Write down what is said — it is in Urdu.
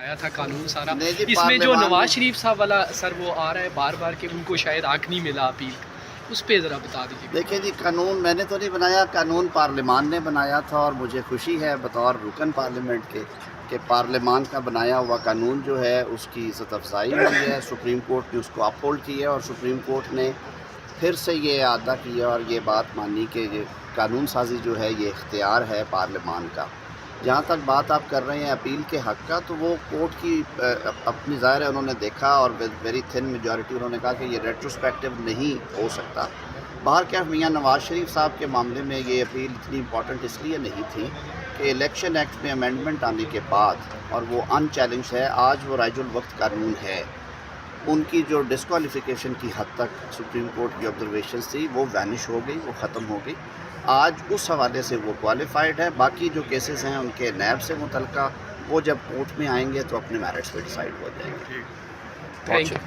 آیا تھا قانون سارا، نہیں جی، اس میں جو پارلیمان نواز شریف صاحب والا سر وہ آ رہا ہے بار بار کہ ان کو شاید حق نہیں ملا اپیل، اس پہ ذرا بتا دیجیے۔ دیکھیں جی، قانون میں نے تو نہیں بنایا، قانون پارلیمان نے بنایا تھا، اور مجھے خوشی ہے بطور رکن پارلیمنٹ کے کہ پارلیمان کا بنایا ہوا قانون جو ہے اس کی عزت افزائی ہوئی ہے، سپریم کورٹ نے اس کو اپ ہولڈ کیا ہے، اور سپریم کورٹ نے پھر سے یہ اعادہ کیا اور یہ بات مانی کہ یہ قانون سازی جو ہے یہ اختیار ہے پارلیمان کا۔ جہاں تک بات آپ کر رہے ہیں اپیل کے حق کا، تو وہ کورٹ کی اپنی ظاہر ہے انہوں نے دیکھا، اور ویری تھن میجورٹی انہوں نے کہا کہ یہ ریٹروسپیکٹیو نہیں ہو سکتا۔ باہر کیف میاں نواز شریف صاحب کے معاملے میں یہ اپیل اتنی امپورٹنٹ اس لیے نہیں تھی کہ الیکشن ایکٹ میں امینڈمنٹ آنے کے بعد، اور وہ ان چیلنج ہے، آج وہ رائج الوقت قانون ہے، ان کی جو ڈسکوالیفیکیشن کی حد تک سپریم کورٹ کی آبزرویشنز تھی وہ وینش ہو گئی، وہ ختم ہو گئی۔ آج اس حوالے سے وہ کوالیفائڈ ہے، باقی جو کیسز ہیں ان کے نیب سے متعلقہ وہ جب کورٹ میں آئیں گے تو اپنے میرٹس پہ ڈیسائیڈ ہو جائیں گے۔ Thank you.